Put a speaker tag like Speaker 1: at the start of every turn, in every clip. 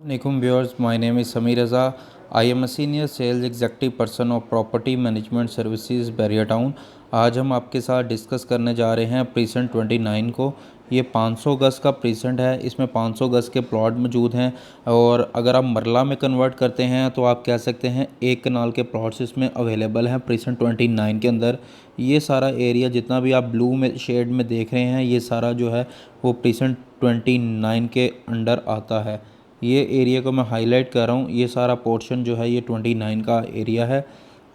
Speaker 1: Assalamualaikum viewers, my name is Samir Raza. I am a senior sales executive person of property management services Bairia town. आज हम आपके साथ discuss करने जा रहे हैं प्रीसेंट 29 को। ये 500 गज़ का प्रीसेंट है, इसमें 500 गज़ के प्लॉट मौजूद हैं और अगर आप मरला में कन्वर्ट करते हैं तो आप कह सकते हैं एक कनाल के प्लॉट्स इसमें अवेलेबल हैं प्रीसेंट 29 के अंदर। ये सारा एरिया जितना भी आप ब्लू में शेड में देख रहे हैं ये सारा जो है वो प्रीसेंट 29 के अंडर आता है। ये एरिया को मैं हाईलाइट कर रहा हूँ, ये सारा पोर्शन जो है ये 29 का एरिया है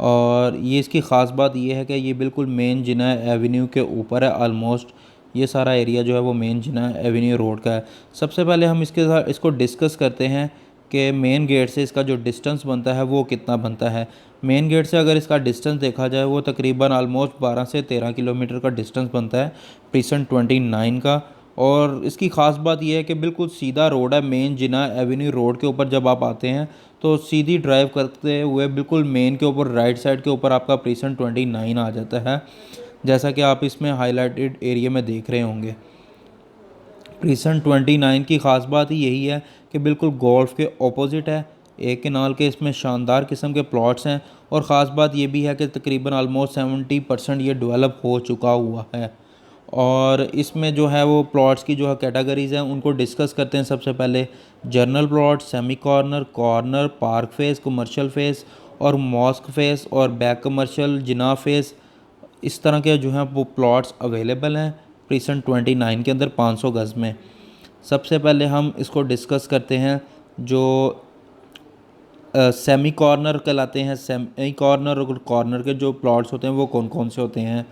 Speaker 1: और ये इसकी ख़ास बात ये है कि ये बिल्कुल मेन जिना एवेन्यू के ऊपर है। आलमोस्ट ये सारा एरिया जो है वो मेन जिना एवेन्यू रोड का है। सबसे पहले हम इसके साथ इसको डिस्कस करते हैं कि मेन गेट से इसका जो डिस्टेंस बनता है वो कितना बनता है। मेन गेट से अगर इसका डिस्टेंस देखा जाए वो तकरीबन आलमोस्ट 12 से 13 किलोमीटर का डिस्टेंस बनता है प्रीसेंट 29 का। और इसकी ख़ास बात यह है कि बिल्कुल सीधा रोड है, मेन जिना एवेन्यू रोड के ऊपर जब आप आते हैं तो सीधी ड्राइव करते हुए बिल्कुल मेन के ऊपर राइट साइड के ऊपर आपका प्रीसेंट 29 आ जाता है, जैसा कि आप इसमें हाईलाइटेड एरिया में देख रहे होंगे। प्रीसेंट 29 की ख़ास बात ही यही है कि बिल्कुल गोल्फ के ऑपोजिट है, एक केनाल के इसमें शानदार किस्म के प्लॉट्स हैं और ख़ास बात ये भी है कि तकरीबन आलमोस्ट 70% ये डेवलप हो चुका हुआ है। और इसमें जो है वो प्लॉट्स की जो है कैटेगरीज़ हैं उनको डिस्कस करते हैं। सबसे पहले journal plot, semi corner, corner, park face, commercial face और मॉस्क फेस और बैक कमर्शियल जिना फेस, इस तरह के जो हैं वो प्लॉट्स अवेलेबल हैं प्रीसेंट 29 के अंदर 500 गज़ में। सबसे पहले हम इसको डिस्कस करते हैं जो सेमी कॉर्नर कहलाते हैं। सेमी कॉर्नर और कॉर्नर के जो प्लॉट्स होते हैं वो कौन कौन से होते हैं।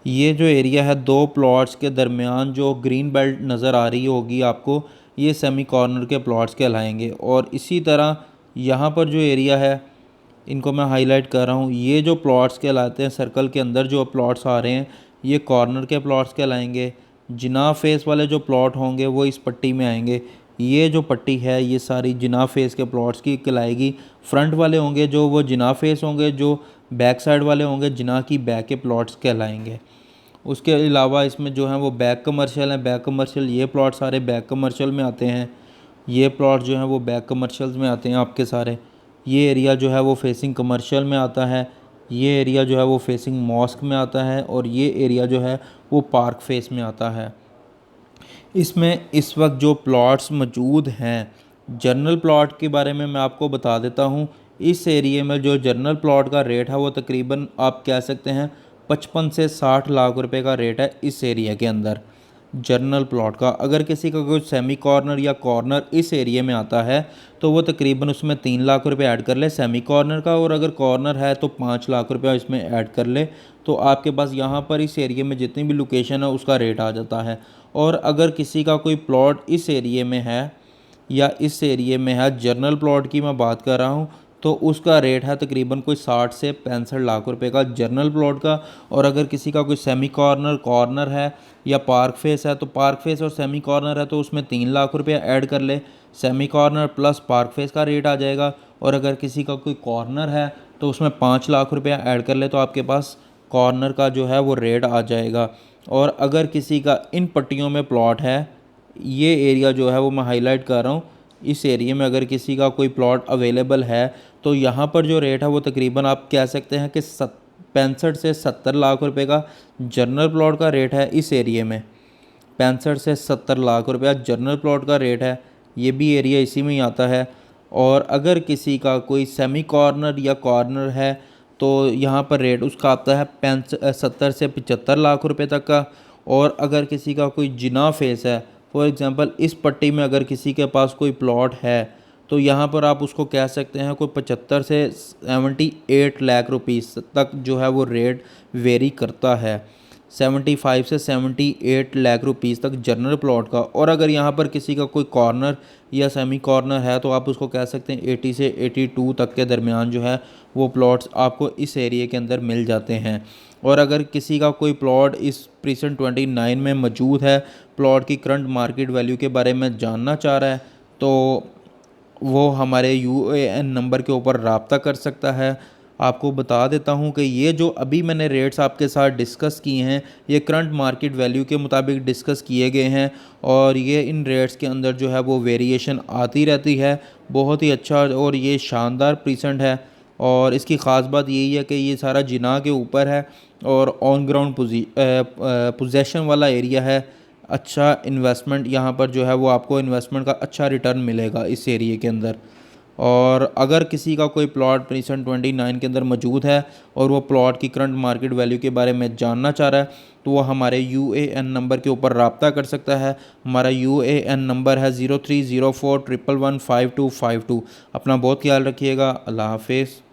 Speaker 1: ये जो एरिया है दो प्लॉट्स के दरमियान जो ग्रीन बेल्ट नज़र आ रही होगी आपको, ये सेमी कॉर्नर के प्लॉट्स कहलाएंगे। और इसी तरह यहाँ पर जो एरिया है इनको मैं हाईलाइट कर रहा हूँ, ये जो प्लॉट्स कहलाते हैं सर्कल के अंदर जो प्लॉट्स आ रहे हैं ये कॉर्नर के प्लॉट्स कहलाएंगे। जिना फेस वाले जो प्लॉट होंगे वो इस पट्टी में आएंगे। ये जो पट्टी है ये सारी जिना फेस के प्लॉट्स की कहलाएगी। फ्रंट वाले होंगे जो वो जिना फेस होंगे, जो बैक साइड वाले होंगे जिना की बैक के प्लॉट्स कहलाएंगे। उसके अलावा इसमें जो है वो बैक कमर्शियल हैं। बैक कमर्शियल ये प्लॉट सारे बैक कमर्शियल में आते हैं। ये प्लॉट जो हैं वो बैक कमर्शियल्स में आते हैं आपके सारे। ये एरिया जो है वो फेसिंग कमर्शियल में आता है। ये एरिया जो है वो फेसिंग मॉस्क में आता है और ये एरिया जो है वो पार्क फेस में आता है। इसमें इस वक्त जो प्लॉट्स मौजूद हैं, जनरल प्लॉट के बारे में मैं आपको बता देता हूँ। इस एरिए में जो जनरल प्लॉट का रेट है वो तकरीबन आप कह सकते हैं 55 से 60 लाख रुपए का रेट है इस एरिया के अंदर जनरल प्लॉट का। अगर किसी का कोई सेमी कॉर्नर या कॉर्नर इस एरिया में आता है तो वो तकरीबन उसमें 3 लाख रुपए ऐड कर ले सेमी कॉर्नर का, और अगर कॉर्नर है तो 5 लाख रुपया इसमें ऐड कर ले तो आपके पास यहाँ पर इस एरिया में जितनी भी लोकेशन है उसका रेट आ जाता है। और अगर किसी का कोई प्लॉट इस एरिया में है या इस एरिया में है, जनरल प्लॉट की मैं बात कर रहा हूँ, तो उसका रेट है तकरीबन कोई 60 से 65 लाख रुपए का जनरल प्लॉट का। और अगर किसी का कोई सेमी कॉर्नर कॉर्नर है या पार्क फेस है तो पार्क फेस और सेमी कॉर्नर है तो उसमें 3 लाख रुपया ऐड कर ले, semi corner plus park face का रेट आ जाएगा। और अगर किसी का कोई कॉर्नर है तो उसमें 5 लाख रुपया ऐड कर ले तो आपके पास कॉर्नर का जो है वो रेट आ जाएगा। और अगर किसी का इन पट्टियों में प्लॉट है, ये एरिया जो है वो मैं हाईलाइट कर रहा हूँ, इस एरिया में अगर किसी का कोई प्लॉट अवेलेबल है तो यहाँ पर जो रेट है वो तकरीबन आप कह सकते हैं कि 65 से 70 लाख रुपए का जनरल प्लॉट का रेट है इस एरिया में। 65 से 70 लाख रुपया जनरल प्लॉट का रेट है, ये भी एरिया इसी में ही आता है। और अगर किसी का कोई सेमी कॉर्नर या कॉर्नर है तो यहाँ पर रेट उसका आता है 70 से 75 लाख रुपए तक का। और अगर किसी का कोई जिना फेस है, फॉर एग्ज़ाम्पल इस पट्टी में अगर किसी के पास कोई प्लॉट है तो यहाँ पर आप उसको कह सकते हैं कोई 75 से 78 लाख रुपीस तक जो है वो रेट वेरी करता है। 75 से 78 लाख रुपीस तक जनरल प्लॉट का। और अगर यहाँ पर किसी का कोई कॉर्नर या सेमी कॉर्नर है तो आप उसको कह सकते हैं 80 से 82 तक के दरमियान जो है वो प्लॉट्स आपको इस एरिया के अंदर मिल जाते हैं। और अगर किसी का कोई प्लॉट इस प्रीसेंट 29 में मौजूद है, प्लॉट की करंट मार्केट वैल्यू के बारे में जानना चाह रहा है, तो वो हमारे यूएएन नंबर के ऊपर रब्ता कर सकता है। आपको बता देता हूँ कि ये जो अभी मैंने रेट्स आपके साथ डिस्कस किए हैं ये करंट मार्केट वैल्यू के मुताबिक डिस्कस किए गए हैं और ये इन रेट्स के अंदर जो है वो वेरिएशन आती रहती है। बहुत ही अच्छा और ये शानदार प्रीसेंट है और इसकी ख़ास बात यही है कि ये सारा जिना के ऊपर है और ऑन ग्राउंड पोजेशन वाला एरिया है। अच्छा इन्वेस्टमेंट यहाँ पर जो है वो आपको इन्वेस्टमेंट का अच्छा रिटर्न मिलेगा इस एरिए के अंदर। और अगर किसी का कोई प्लॉट प्रीसेंट 29 के अंदर मौजूद है और वो प्लॉट की करंट मार्केट वैल्यू के बारे में जानना चाह रहा है तो वो हमारे UAN नंबर के ऊपर रब्ता कर सकता है। हमारा UAN नंबर है 030411155252। अपना बहुत ख्याल रखिएगा। अल्लाह हाफिज़।